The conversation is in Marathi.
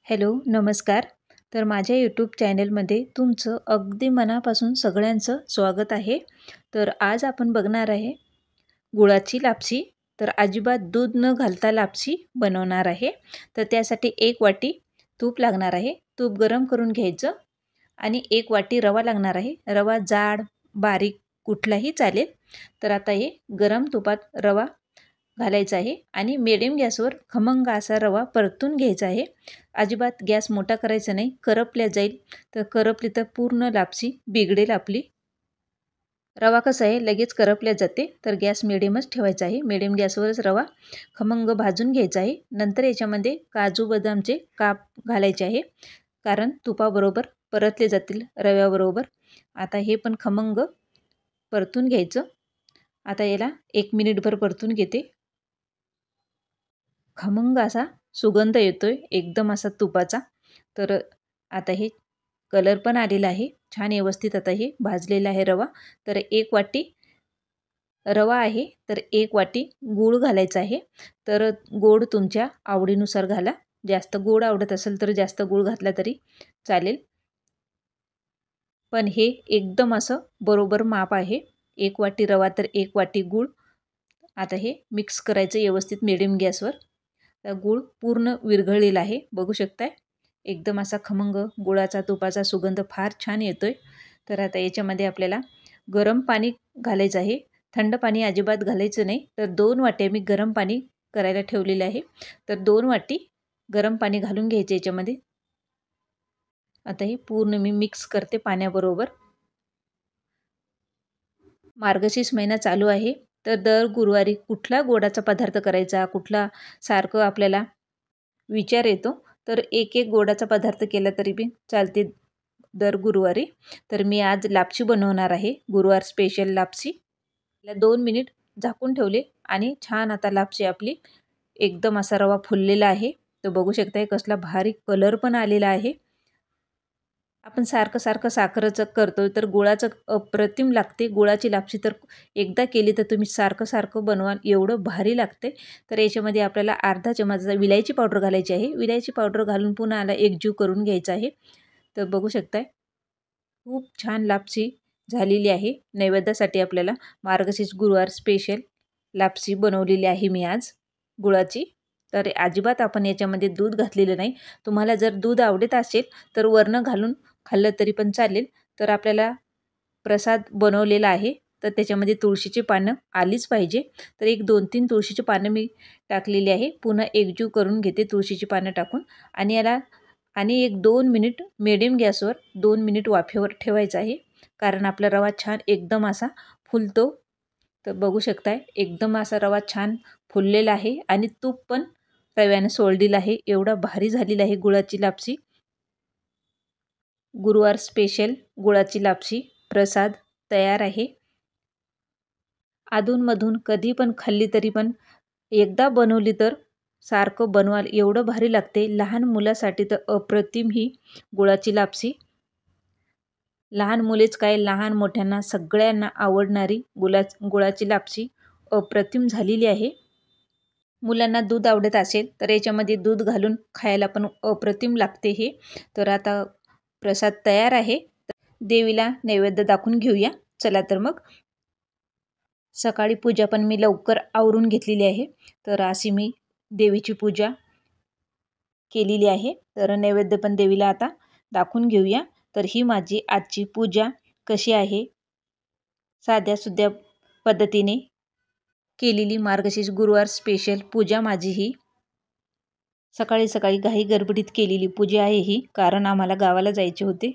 हॅलो, नमस्कार. तर माझ्या यूट्यूब चॅनलमध्ये तुमचं अगदी मनापासून सगळ्यांचं स्वागत आहे. तर आज आपण बघणार आहे गुळाची लापसी. तर अजिबात दूध न घालता लापसी बनवणार आहे. तर त्यासाठी 1 वाटी तूप लागणार आहे. तूप गरम करून घ्यायचं आणि 1 वाटी रवा लागणार आहे. रवा जाड, बारीक कुठलाही चालेल. तर आता हे गरम तुपात रवा घालायचा आहे आणि मिडियम गॅसवर खमंग असा रवा परतून घ्यायचा आहे. अजिबात गॅस मोठा करायचा नाही, करपल्या जाईल. तर करपली तर पूर्ण लापसी बिघडेल आपली. रवा कसा आहे लगेच करपल्या जाते, तर गॅस मिडियमच ठेवायचा आहे. मिडियम गॅसवरच रवा खमंग भाजून घ्यायचा आहे. नंतर याच्यामध्ये काजू बदामचे काप घालायचे आहे, कारण तुपाबरोबर परतले जातील रव्याबरोबर. आता हे पण खमंग परतून घ्यायचं. आता याला 1 मिनिटभर परतून घेते. खमंग असा सुगंध येतोय एकदम असा तुपाचा. तर आता हे कलर पण आलेला आहे छान व्यवस्थित. आता हे भाजलेला आहे रवा. तर 1 वाटी रवा आहे, तर 1 वाटी गूळ घालायचा आहे. तर गोड तुमच्या आवडीनुसार घाला. जास्त गोड आवडत असेल तर जास्त गूळ घातला तरी चालेल, पण हे एकदम असं बरोबर माप आहे. 1 वाटी रवा तर 1 वाटी गूळ. आता हे मिक्स करायचं व्यवस्थित मिडियम गॅसवर. तर गूळ पूर्ण विरघळलेला आहे, बघू शकताय. एकदम असा खमंग गुळाचा तुपाचा सुगंध फार छान येतोय. तर आता याच्यामध्ये आपल्याला गरम पाणी घालायचं आहे. थंड पाणी अजिबात घालायचं नाही. तर 2 वाट्या मी गरम पाणी करायला ठेवलेले आहे. तर 2 वाटी गरम पाणी घालून घ्यायचे याच्यामध्ये. आता हे पूर्ण मी मिक्स करते पाण्याबरोबर. मार्गशीर्ष महिना चालू आहे, तर दर गुरुवारी कुठला गोडाचा पदार्थ करायचा, कुठला सारखं आपल्याला विचार येतो. तर एक गोडाचा पदार्थ केला तरी बी चालते दर गुरुवारी. तर मी आज लापसी बनवणार आहे, गुरुवार स्पेशल लापसी. 2 मिनिट झाकून ठेवले आणि छान आता लापसी आपली एकदम असा रवा फुललेला आहे. तर बघू शकताय कसला भारी कलर पण आलेला आहे. आपण सारखं सारखं साखरेचं करतो, तर गुळाचं अप्रतिम लागते. गुळाची लापसी तर एकदा केली तर तुम्ही सारखं सारखं बनवाल, एवढं भारी लागते. तर याच्यामध्ये आपल्याला अर्धा चमचा विलायची पावडर घालायची आहे. विलायची पावडर घालून पुन्हा आला एकजीव करून घ्यायचा आहे. तर बघू शकताय खूप छान लापसी झालेली आहे. नैवेद्यासाठी आपल्याला मार्गशीर्ष गुरुवार स्पेशल लापसी बनवलेली आहे मी आज गुळाची. तर अजिबात आपण याच्यामध्ये दूध घातलेलं नाही. तुम्हाला जर दूध आवडत असेल तर वरनं घालून खाल्लं तरी पण चालेल. तर आपल्याला प्रसाद बनवलेला आहे, तर त्याच्यामध्ये तुळशीची पानं आलीच पाहिजे. तर 1-2-3 तुळशीची पानं मी टाकलेली आहे. पुन्हा एकजीव करून घेते तुळशीची पानं टाकून आणि याला आणि 1-2 मिनिट मिडियम गॅसवर 2 मिनिट वाफेवर ठेवायचं आहे, कारण आपला रवा छान एकदम असा फुलतो. तर बघू शकताय एकदम असा रवा छान फुललेला आहे आणि तूप पण रव्याने सोडलेलं आहे. एवढा भारी झालेला आहे गुळाची लापसी. गुरुवार स्पेशल गुळाची लापसी प्रसाद तयार आहे. अधूनमधून कधी पण खाल्ली तरी पण एकदा बनवली तर सारखं बनवाल एवढं भारी लागते. लहान मुलासाठी तर अप्रतिम ही गुळाची लापसी. लहान मुलेच काय, लहान मोठ्यांना सगळ्यांना आवडणारी गुळाची लापसी अप्रतिम झालेली आहे. मुलांना दूध आवडत असेल तर याच्यामध्ये दूध घालून खायला पण अप्रतिम लागते हे. तर आता प्रसाद तयार आहे. देवीला नैवेद्य दाखवून घेऊया. चला तर मग. सकाळी पूजा पण मी लवकर आवरून घेतलेली आहे. तर अशी मी देवीची पूजा केलेली आहे. तर नैवेद्य पण देवीला आता दाखवून घेऊया. तर ही माझी आजची पूजा कशी आहे, साध्या सुध्या पद्धतीने केलेली मार्गशीर्ष गुरुवार स्पेशल पूजा माझी ही. सकाळी सकाळी घाई गडबडीत केलेली पूजा आहे ही, कारण आम्हाला गावाला जायचे होते.